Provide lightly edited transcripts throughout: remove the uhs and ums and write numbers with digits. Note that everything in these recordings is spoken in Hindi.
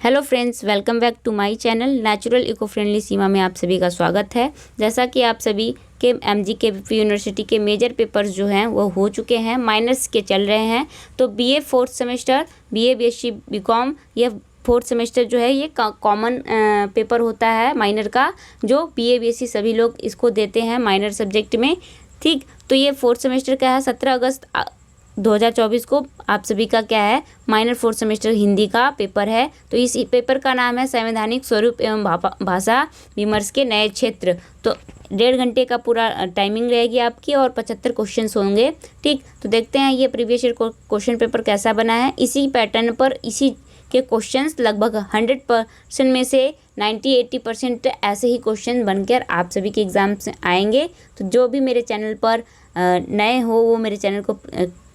Hello friends, welcome back to my channel natural eco friendly सीमा में आप सभी का स्वागत है। जैसा कि आप सभी के MGKVP यूनिवर्सिटी के मेजर पेपर्स जो हैं वो हो चुके हैं, माइनर्स के चल रहे हैं। तो BA fourth semester, BA BSc BCom यह फोर्थ सेमेस्टर जो है ये कॉमन पेपर होता है माइनर का, जो BA BSc सभी लोग इसको देते हैं माइनर सब्जेक्ट में। ठीक, तो ये फोर्थ सेमेस्टर का है। 17 अगस्त 2024 को आप सभी का क्या है, माइनर फोर्थ सेमेस्टर हिंदी का पेपर है। तो इस पेपर का नाम है संवैधानिक स्वरूप एवं भाषा विमर्श के नए क्षेत्र। तो 1.5 घंटे का पूरा टाइमिंग रहेगी आपकी और 75 क्वेश्चंस होंगे। ठीक, तो देखते हैं ये प्रीवियस ईयर क्वेश्चन पेपर कैसा बना है। इसी पैटर्न पर इसी के क्वेश्चंस लगभग 100% में से 90-80% ऐसे ही क्वेश्चन बनकर आप सभी के एग्जाम से आएंगे। तो जो भी मेरे चैनल पर नए हो वो मेरे चैनल को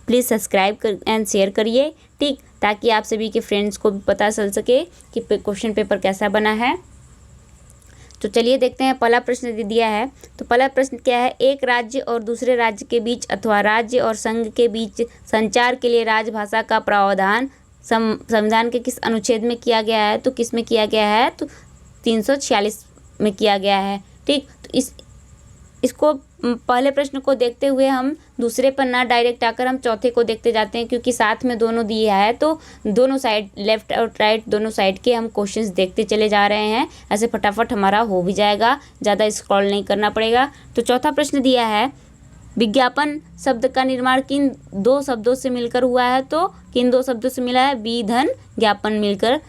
प्लीज़ सब्सक्राइब कर एंड शेयर करिए। ठीक, ताकि आप सभी के फ्रेंड्स को भी पता चल सके कि क्वेश्चन पेपर कैसा बना है। तो चलिए देखते हैं। पहला प्रश्न दे दिया है। तो पहला प्रश्न क्या है, एक राज्य और दूसरे राज्य के बीच अथवा राज्य और संघ के बीच संचार के लिए राजभाषा का प्रावधान संविधान के किस अनुच्छेद में किया गया है? तो किस में किया गया है? तो 346 में किया गया है। ठीक, तो इसको पहले प्रश्न को देखते हुए हम दूसरे पर ना डायरेक्ट आकर हम चौथे को देखते जाते हैं, क्योंकि साथ में दोनों दिया है। तो दोनों साइड, लेफ्ट और राइट दोनों साइड के हम क्वेश्चंस देखते चले जा रहे हैं। ऐसे फटाफट हमारा हो भी जाएगा, ज़्यादा स्क्रॉल नहीं करना पड़ेगा। तो चौथा प्रश्न दिया है, विज्ञापन शब्द का निर्माण किन 2 शब्दों से मिलकर हुआ है? तो किन 2 शब्दों से मिला है? विधन ज्ञापन मिलकर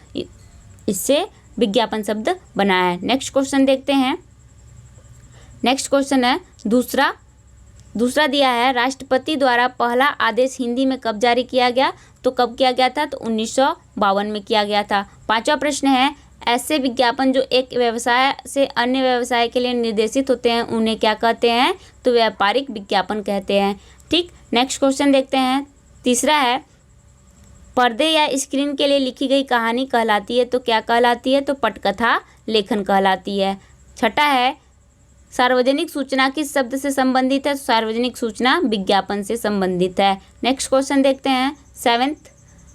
इससे विज्ञापन शब्द बना है। नेक्स्ट क्वेश्चन देखते हैं। नेक्स्ट क्वेश्चन है दूसरा दिया है, राष्ट्रपति द्वारा पहला आदेश हिंदी में कब जारी किया गया? तो कब किया गया था? तो 1952 में किया गया था। पांचवा प्रश्न है, ऐसे विज्ञापन जो एक व्यवसाय से अन्य व्यवसाय के लिए निर्देशित होते हैं उन्हें क्या कहते हैं? तो व्यापारिक विज्ञापन कहते हैं। ठीक, नेक्स्ट क्वेश्चन देखते हैं। तीसरा है, पर्दे या स्क्रीन के लिए लिखी गई कहानी कहलाती है? तो क्या कहलाती है? तो पटकथा लेखन कहलाती है। छठा है, सार्वजनिक सूचना किस शब्द से संबंधित है? सार्वजनिक सूचना विज्ञापन से संबंधित है। नेक्स्ट क्वेश्चन देखते हैं।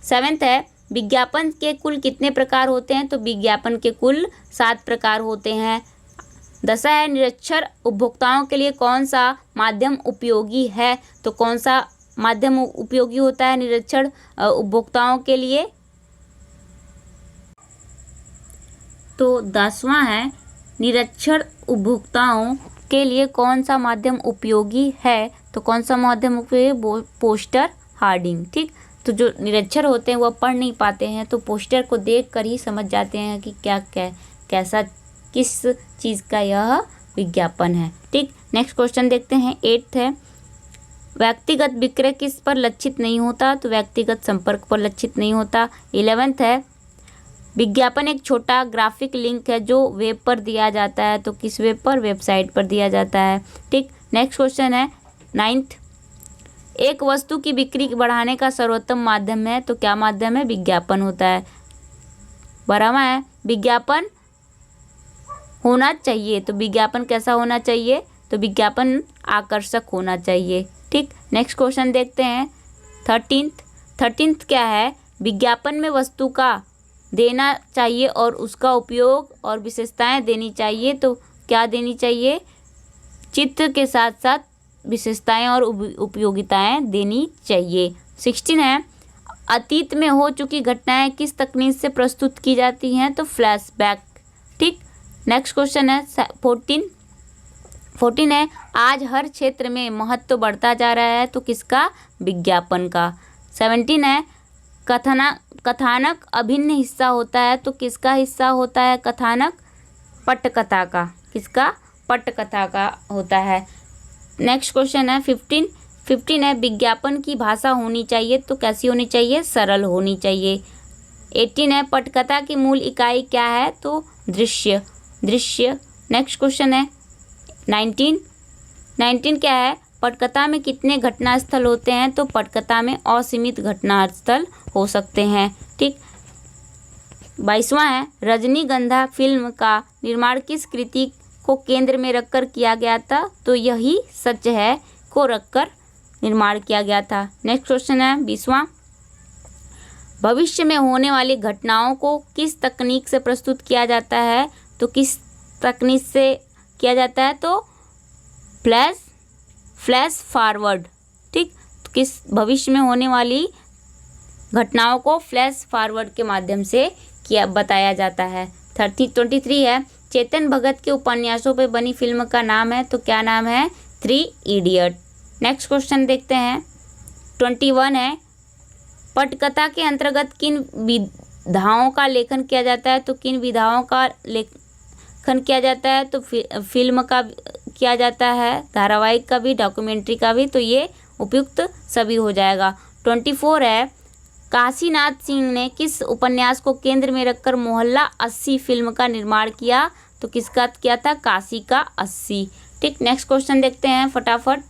सेवेंथ है, विज्ञापन के कुल कितने प्रकार होते हैं? तो विज्ञापन के कुल 7 प्रकार होते हैं। 10 है, निरक्षर उपभोक्ताओं के लिए कौन सा माध्यम उपयोगी है? तो कौन सा माध्यम उपयोगी होता है निरक्षर उपभोक्ताओं के लिए? तो 10वां है, निरक्षर उपभोक्ताओं के लिए कौन सा माध्यम उपयोगी है? तो कौन सा माध्यम उपयोगी? Poster hoarding. ठीक, तो जो निरक्षर होते हैं वो पढ़ नहीं पाते हैं, तो पोस्टर को देखकर ही समझ जाते हैं कि कैसा किस चीज़ का यह विज्ञापन है। ठीक, नेक्स्ट क्वेश्चन देखते हैं। 8th है, व्यक्तिगत विक्रय किस पर लक्षित नहीं होता? तो व्यक्तिगत संपर्क पर लक्षित नहीं होता। 11th है, विज्ञापन एक छोटा ग्राफिक लिंक है जो वेब पर दिया जाता है। तो किस वेब पर? वेबसाइट पर दिया जाता है। ठीक, नेक्स्ट क्वेश्चन है 9th, एक वस्तु की बिक्री बढ़ाने का सर्वोत्तम माध्यम है? तो क्या माध्यम है? विज्ञापन होता है। 12वां है, विज्ञापन होना चाहिए। तो विज्ञापन कैसा होना चाहिए? तो विज्ञापन आकर्षक होना चाहिए। ठीक, नेक्स्ट क्वेश्चन देखते हैं। 13th क्या है, विज्ञापन में वस्तु का देना चाहिए और उसका उपयोग और विशेषताएं देनी चाहिए। तो क्या देनी चाहिए? चित्र के साथ साथ विशेषताएं और उपयोगिताएं देनी चाहिए। 16 है, अतीत में हो चुकी घटनाएं किस तकनीक से प्रस्तुत की जाती हैं? तो फ्लैशबैक। ठीक, नेक्स्ट क्वेश्चन है 14 है, आज हर क्षेत्र में महत्व बढ़ता जा रहा है। तो किसका? विज्ञापन का। 17 है, कथानक अभिन्न हिस्सा होता है। तो किसका हिस्सा होता है कथानक? पटकथा का। किसका? पटकथा का होता है। नेक्स्ट क्वेश्चन है 15 है, विज्ञापन की भाषा होनी चाहिए। तो कैसी होनी चाहिए? सरल होनी चाहिए। 18 है, पटकथा की मूल इकाई क्या है? तो दृश्य। नेक्स्ट क्वेश्चन है 19 क्या है, पटकथा में कितने घटना स्थल होते हैं? तो पटकथा में असीमित घटना स्थल हो सकते हैं। ठीक, 22वां है, रजनीगंधा फिल्म का निर्माण किस कृति को केंद्र में रखकर किया गया था? तो यही सच है को रखकर निर्माण किया गया था। नेक्स्ट क्वेश्चन है 20वां, भविष्य में होने वाली घटनाओं को किस तकनीक से प्रस्तुत किया जाता है? तो किस तकनीक से किया जाता है? तो फ्लैश फॉरवर्ड। ठीक, तो किस भविष्य में होने वाली घटनाओं को फ्लैश फॉरवर्ड के माध्यम से बताया जाता है। 23 है, चेतन भगत के उपन्यासों पर बनी फिल्म का नाम है, तो क्या नाम है? 3 इडियट। नेक्स्ट क्वेश्चन देखते हैं। 21 है, पटकथा के अंतर्गत किन विधाओं का लेखन किया जाता है? तो किन विधाओं का लेखन किया जाता है? तो फिल्म का किया जाता है, धारावाहिक का भी, डॉक्यूमेंट्री का भी, तो ये उपयुक्त सभी हो जाएगा। 24 है, काशीनाथ सिंह ने किस उपन्यास को केंद्र में रखकर मोहल्ला 80 फिल्म का निर्माण किया? तो किसका किया था? काशी का 80। ठीक, नेक्स्ट क्वेश्चन देखते हैं फटाफट।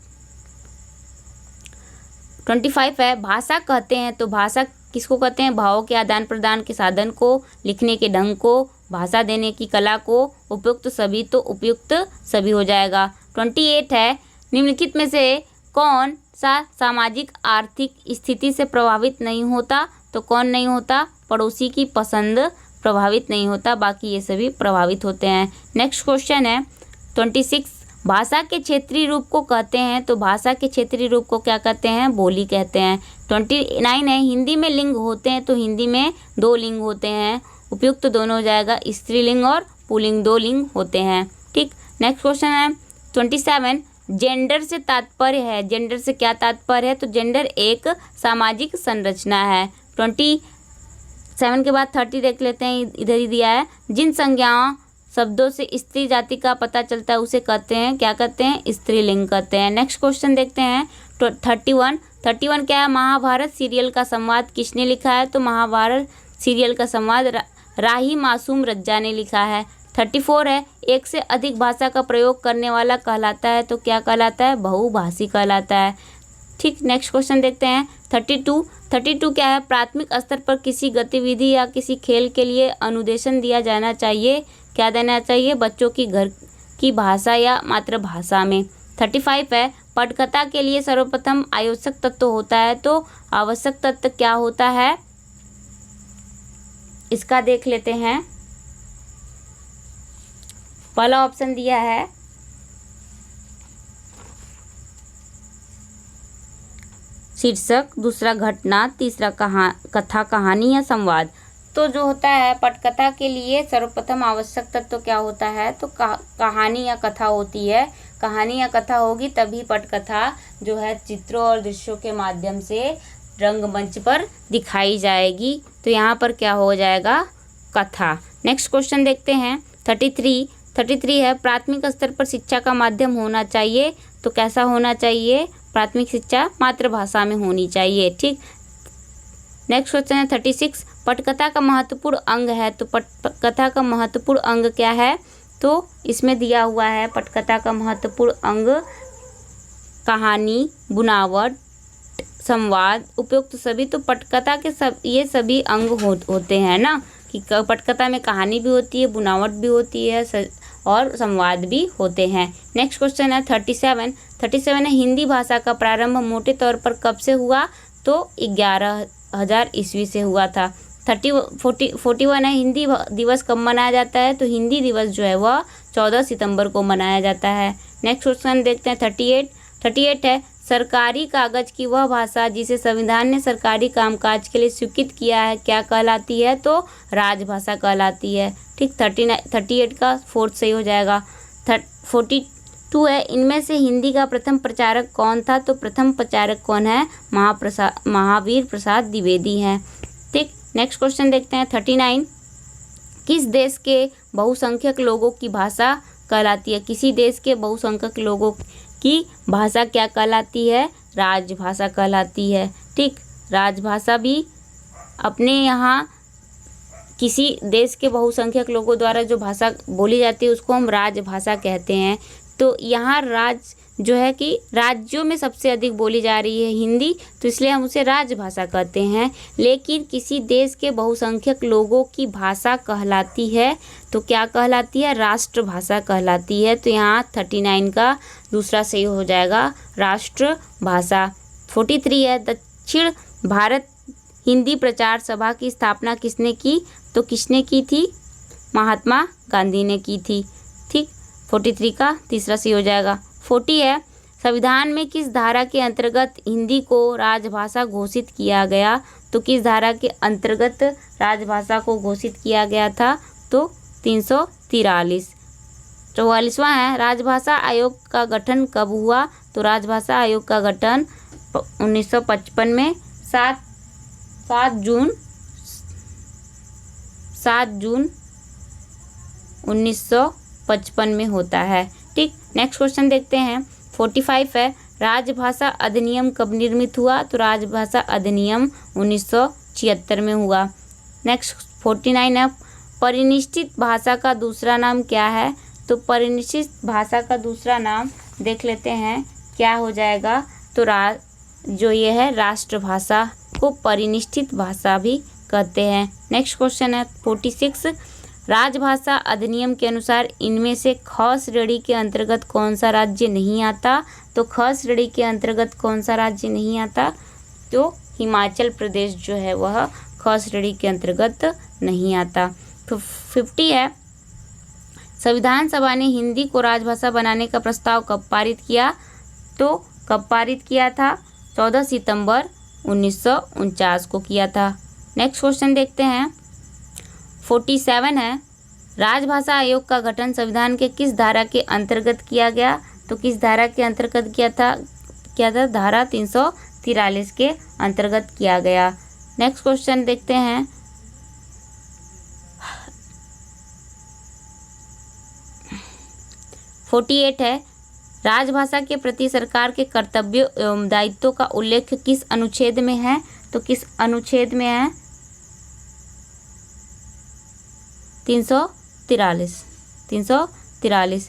25 है, भाषा कहते हैं, तो भाषा किसको कहते हैं? भावों के आदान प्रदान के साधन को, लिखने के ढंग को, भाषा देने की कला को, उपयुक्त सभी, तो उपयुक्त सभी हो जाएगा। 28 है, निम्नलिखित में से कौन सा सामाजिक आर्थिक स्थिति से प्रभावित नहीं होता? तो कौन नहीं होता? पड़ोसी की पसंद प्रभावित नहीं होता, बाकी ये सभी प्रभावित होते हैं। नेक्स्ट क्वेश्चन है 26, भाषा के क्षेत्रीय रूप को कहते हैं, तो भाषा के क्षेत्रीय रूप को क्या कहते हैं? बोली कहते हैं। 29 है, हिंदी में लिंग होते हैं, तो हिंदी में 2 लिंग होते हैं, उपयुक्त दोनों हो जाएगा, स्त्रीलिंग और पुल्लिंग 2 लिंग होते हैं। ठीक, नेक्स्ट क्वेश्चन है 27, जेंडर से तात्पर्य है, जेंडर से क्या तात्पर्य है? तो जेंडर एक सामाजिक संरचना है। 27 के बाद 30 देख लेते हैं, इधर ही दिया है, जिन संज्ञाओं शब्दों से स्त्री जाति का पता चलता है उसे कहते हैं, क्या कहते हैं? स्त्रीलिंग कहते हैं। नेक्स्ट क्वेश्चन देखते हैं 31 क्या है? महाभारत सीरियल का संवाद किसने लिखा है? तो महाभारत सीरियल का संवाद राही मासूम रज्जा ने लिखा है। 34 है, एक से अधिक भाषा का प्रयोग करने वाला कहलाता है, तो क्या कहलाता है? बहुभाषी कहलाता है। ठीक, नेक्स्ट क्वेश्चन देखते हैं 32 क्या है? प्राथमिक स्तर पर किसी गतिविधि या किसी खेल के लिए अनुदेशन दिया जाना चाहिए, क्या देना चाहिए? बच्चों की घर की भाषा या मातृभाषा में। 35 है, पटकथा के लिए सर्वप्रथम आवश्यक तत्व होता है, तो आवश्यक तत्व क्या होता है? इसका देख लेते हैं। पहला ऑप्शन दिया है शीर्षक, दूसरा घटना, तीसरा कथा, कहानी या संवाद। तो जो होता है पटकथा के लिए सर्वप्रथम आवश्यक तत्व क्या होता है? तो कहानी या कथा होती है। कहानी या कथा होगी तभी पटकथा जो है चित्रों और दृश्यों के माध्यम से रंगमंच पर दिखाई जाएगी। तो यहाँ पर क्या हो जाएगा? कथा। नेक्स्ट क्वेश्चन देखते हैं 33 है, प्राथमिक स्तर पर शिक्षा का माध्यम होना चाहिए, तो कैसा होना चाहिए? प्राथमिक शिक्षा मातृभाषा में होनी चाहिए। ठीक, नेक्स्ट क्वेश्चन है 36, पटकथा का महत्वपूर्ण अंग है, तो पटकथा का महत्वपूर्ण अंग क्या है? तो इसमें दिया हुआ है पटकथा का महत्वपूर्ण अंग कहानी, बुनावट, संवाद, उपयुक्त सभी। तो पटकथा के ये सभी अंग होते हैं ना, कि पटकथा में कहानी भी होती है, बुनावट भी होती है और संवाद भी होते हैं। नेक्स्ट क्वेश्चन है 37 है, हिंदी भाषा का प्रारंभ मोटे तौर पर कब से हुआ? तो 11,000 ईस्वी से हुआ था। 41 है, हिंदी दिवस कब मनाया जाता है? तो हिंदी दिवस जो है वह 14 सितंबर को मनाया जाता है। नेक्स्ट क्वेश्चन देखते हैं 38 है, सरकारी कागज की वह भाषा जिसे संविधान ने सरकारी कामकाज के लिए स्वीकृत किया है, क्या कहलाती है? तो राजभाषा कहलाती है। ठीक, 38 का 4th सही हो जाएगा। 42 है, इनमें से हिंदी का प्रथम प्रचारक कौन था? तो प्रथम प्रचारक कौन है? महावीर प्रसाद द्विवेदी हैं। ठीक, नेक्स्ट क्वेश्चन देखते हैं 39, किस देश के बहुसंख्यक लोगों की भाषा कहलाती है? किसी देश के बहुसंख्यक लोगों की भाषा क्या कहलाती है? राजभाषा कहलाती है। ठीक, राजभाषा भी अपने यहाँ किसी देश के बहुसंख्यक लोगों द्वारा जो भाषा बोली जाती है उसको हम राजभाषा कहते हैं। तो यहाँ जो है कि राज्यों में सबसे अधिक बोली जा रही है हिंदी, तो इसलिए हम उसे राजभाषा कहते हैं। लेकिन किसी देश के बहुसंख्यक लोगों की भाषा कहलाती है, तो क्या कहलाती है? राष्ट्रभाषा कहलाती है। तो यहाँ 39 का दूसरा सही हो जाएगा, राष्ट्रभाषा। 43 है, दक्षिण भारत हिंदी प्रचार सभा की स्थापना किसने की? तो किसने की थी? महात्मा गांधी ने की थी। ठीक, 43 का तीसरा सी हो जाएगा। 40 है, संविधान में किस धारा के अंतर्गत हिंदी को राजभाषा घोषित किया गया? तो किस धारा के अंतर्गत राजभाषा को घोषित किया गया था? तो 343। 44वां है, राजभाषा आयोग का गठन कब हुआ? तो राजभाषा आयोग का गठन 1955 में 7 जून 1955 में होता है। ठीक, नेक्स्ट क्वेश्चन देखते हैं। 45 है, राजभाषा अधिनियम कब निर्मित हुआ? तो राजभाषा अधिनियम 1976 में हुआ। नेक्स्ट 49 है, परिनिष्ठित भाषा का दूसरा नाम क्या है? तो परिनिष्ठित भाषा का दूसरा नाम देख लेते हैं क्या हो जाएगा। तो जो ये है राष्ट्रभाषा को परिनिष्ठित भाषा भी कहते हैं। नेक्स्ट क्वेश्चन है 46, राजभाषा अधिनियम के अनुसार इनमें से ख श्रेणी के अंतर्गत कौन सा राज्य नहीं आता? तो ख श्रेणी के अंतर्गत कौन सा राज्य नहीं आता? तो हिमाचल प्रदेश जो है वह ख श्रेणी के अंतर्गत नहीं आता। तो 50 है, संविधान सभा ने हिंदी को राजभाषा बनाने का प्रस्ताव कब पारित किया? तो कब पारित किया था? 14 सितंबर 1949 को किया था। नेक्स्ट क्वेश्चन देखते हैं। 47 है, राजभाषा आयोग का गठन संविधान के किस धारा के अंतर्गत किया गया? तो किस धारा के अंतर्गत किया था? धारा 343 के अंतर्गत किया गया। नेक्स्ट क्वेश्चन देखते हैं। 48 है, राजभाषा के प्रति सरकार के कर्तव्यों एवं दायित्वों का उल्लेख किस अनुच्छेद में है? तो किस अनुच्छेद में है? 343।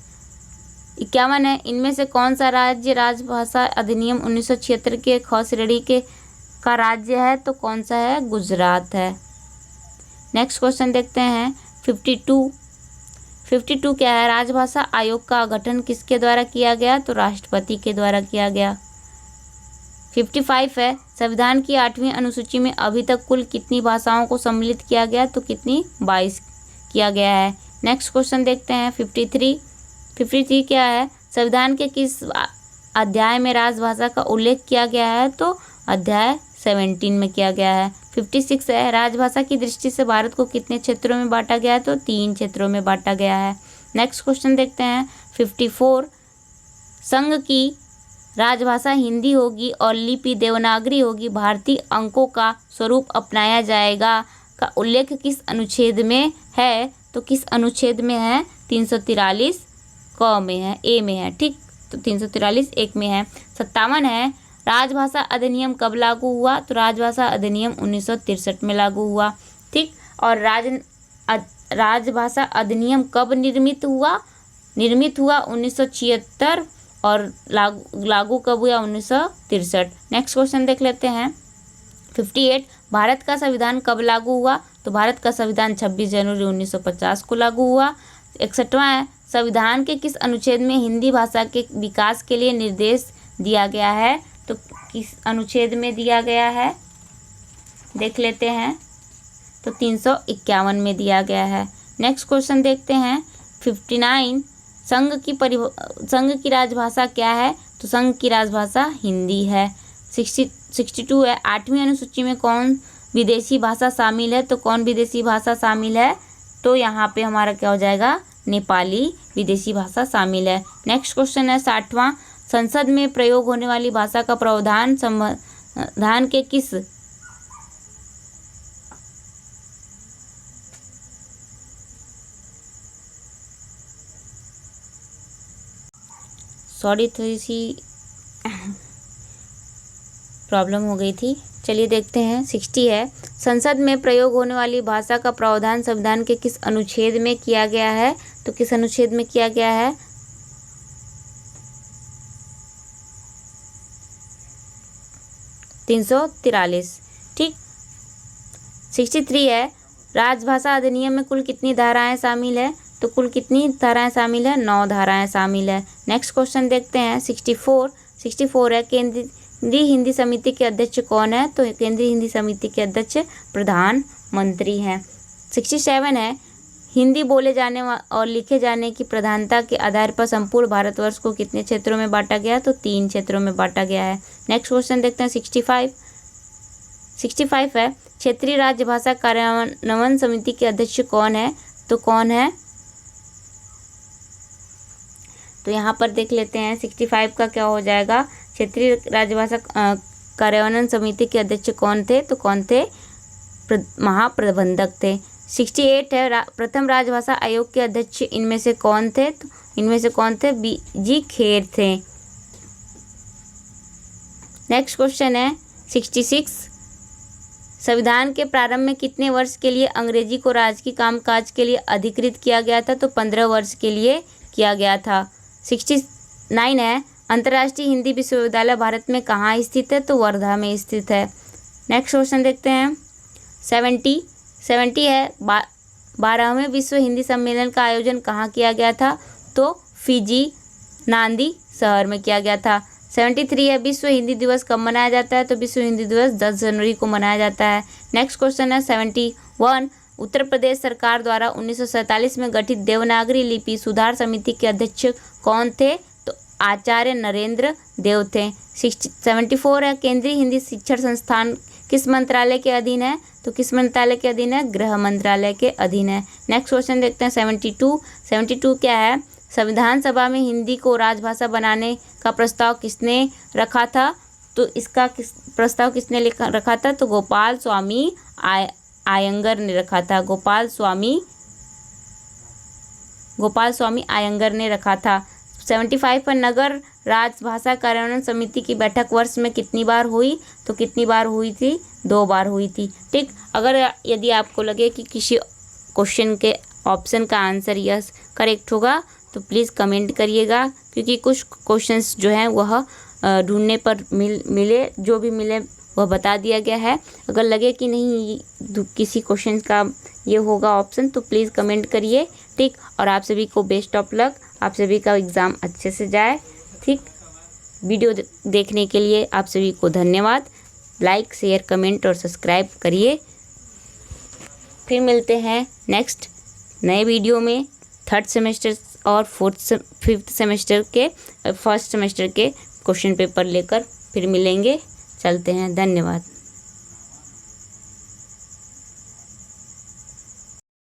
51 है, इनमें से कौन सा राज्य राजभाषा अधिनियम 1976 के ख श्रेणी के का राज्य है? तो कौन सा है? गुजरात है। नेक्स्ट क्वेश्चन देखते हैं। 52 क्या है? राजभाषा आयोग का गठन किसके द्वारा किया गया? तो राष्ट्रपति के द्वारा किया गया। 55 है, संविधान की 8वीं अनुसूची में अभी तक कुल कितनी भाषाओं को सम्मिलित किया गया? तो कितनी? 22 किया गया है। नेक्स्ट क्वेश्चन देखते हैं। 53 क्या है? संविधान के किस अध्याय में राजभाषा का उल्लेख किया गया है? तो अध्याय 17 में किया गया है। 56 है, राजभाषा की दृष्टि से भारत को कितने क्षेत्रों में बांटा गया है? तो 3 क्षेत्रों में बांटा गया है। नेक्स्ट क्वेश्चन देखते हैं। 54, संघ की राजभाषा हिंदी होगी और लिपि देवनागरी होगी, भारतीय अंकों का स्वरूप अपनाया जाएगा का उल्लेख किस अनुच्छेद में है? तो किस अनुच्छेद में है? 343 क में है, ए में है। ठीक, तो 343 एक में है। 57 है, राजभाषा अधिनियम कब लागू हुआ? तो राजभाषा अधिनियम 1963 में लागू हुआ। ठीक, और राजभाषा अधिनियम कब निर्मित हुआ? 1976 और लागू कब हुआ? 1963। नेक्स्ट क्वेश्चन देख लेते हैं। 58, भारत का संविधान कब लागू हुआ? तो भारत का संविधान 26 जनवरी 1950 को लागू हुआ। 61वां है, संविधान के किस अनुच्छेद में हिंदी भाषा के विकास के लिए निर्देश दिया गया है? तो किस अनुच्छेद में दिया गया है? देख लेते हैं। तो 351 में दिया गया है। नेक्स्ट क्वेश्चन देखते हैं। 59, संघ की राजभाषा क्या है? तो संघ की राजभाषा हिंदी है। 62 है, 8वीं अनुसूची में कौन विदेशी भाषा शामिल है? तो कौन विदेशी भाषा शामिल है? तो यहाँ पे हमारा क्या हो जाएगा? नेपाली विदेशी भाषा शामिल है। नेक्स्ट क्वेश्चन है 60वां, संसद में प्रयोग होने वाली भाषा का प्रावधान संविधान के किस थोड़ी सी प्रॉब्लम हो गई थी। चलिए देखते हैं। 60 है, संसद में प्रयोग होने वाली भाषा का प्रावधान संविधान के किस अनुच्छेद में किया गया है? तो किस अनुच्छेद में किया गया है? 343। ठीक। 63 है, राजभाषा अधिनियम में कुल कितनी धाराएं शामिल है? तो कुल कितनी धाराएं शामिल है? 9 धाराएं शामिल है। नेक्स्ट क्वेश्चन देखते हैं। 64 है, केंद्रीय हिंदी समिति के अध्यक्ष कौन है? तो केंद्रीय हिंदी समिति के अध्यक्ष प्रधानमंत्री हैं। 67 है, हिंदी बोले जाने और लिखे जाने की प्रधानता के आधार पर संपूर्ण भारतवर्ष को कितने क्षेत्रों में बांटा गया? तो 3 क्षेत्रों में बांटा गया है। नेक्स्ट क्वेश्चन देखते हैं 65 है, क्षेत्रीय राजभाषा कार्यान्वयन समिति के अध्यक्ष कौन है? तो कौन है? तो यहाँ पर देख लेते हैं 65 का क्या हो जाएगा। क्षेत्रीय राजभाषा कार्यान्वयन समिति के अध्यक्ष कौन थे? तो कौन थे? महाप्रबंधक थे। 68 है, प्रथम राजभाषा आयोग के अध्यक्ष इनमें से कौन थे? तो इनमें से कौन थे? BG खेर थे। नेक्स्ट क्वेश्चन है 66, संविधान के प्रारंभ में कितने वर्ष के लिए अंग्रेजी को राजकीय कामकाज के लिए अधिकृत किया गया था? तो 15 वर्ष के लिए किया गया था। 69 है, अंतर्राष्ट्रीय हिंदी विश्वविद्यालय भारत में कहाँ स्थित है? तो वर्धा में स्थित है। नेक्स्ट क्वेश्चन देखते हैं 70 है, 12वें विश्व हिंदी सम्मेलन का आयोजन कहाँ किया गया था? तो फिजी नांदी शहर में किया गया था। 73 है, विश्व हिंदी दिवस कब मनाया जाता है? तो विश्व हिंदी दिवस 10 जनवरी को मनाया जाता है। नेक्स्ट क्वेश्चन है 71, उत्तर प्रदेश सरकार द्वारा 1947 में गठित देवनागरी लिपि सुधार समिति के अध्यक्ष कौन थे? तो आचार्य नरेंद्र देव थे। 74 है, केंद्रीय हिंदी शिक्षण संस्थान किस मंत्रालय के अधीन है? तो किस मंत्रालय के अधीन है? गृह मंत्रालय के अधीन है। नेक्स्ट क्वेश्चन देखते हैं 72 क्या है, संविधान सभा में हिंदी को राजभाषा बनाने का प्रस्ताव किसने रखा था? तो इसका प्रस्ताव किसने रखा था? तो गोपाल स्वामी आयंगर ने रखा था। गोपाल स्वामी आयंगर ने रखा था। 75 पर नगर राजभाषा कार्यान्वयन समिति की बैठक वर्ष में कितनी बार हुई? तो कितनी बार हुई थी? 2 बार हुई थी। ठीक, अगर यदि आपको लगे कि किसी क्वेश्चन के ऑप्शन का आंसर यस करेक्ट होगा तो प्लीज़ कमेंट करिएगा, क्योंकि कुछ क्वेश्चंस जो हैं वह ढूंढने पर जो भी मिले वह बता दिया गया है। अगर लगे कि नहीं किसी क्वेश्चन का ये होगा ऑप्शन तो प्लीज़ कमेंट करिए। ठीक, और आप सभी को बेस्ट ऑफ लक, आप सभी का एग्ज़ाम अच्छे से जाए। ठीक, वीडियो देखने के लिए आप सभी को धन्यवाद। लाइक, शेयर, कमेंट और सब्सक्राइब करिए। फिर मिलते हैं नेक्स्ट नए वीडियो में 3rd सेमेस्टर और 5th सेमेस्टर के 1st सेमेस्टर के क्वेश्चन पेपर लेकर फिर मिलेंगे। चलते हैं, धन्यवाद।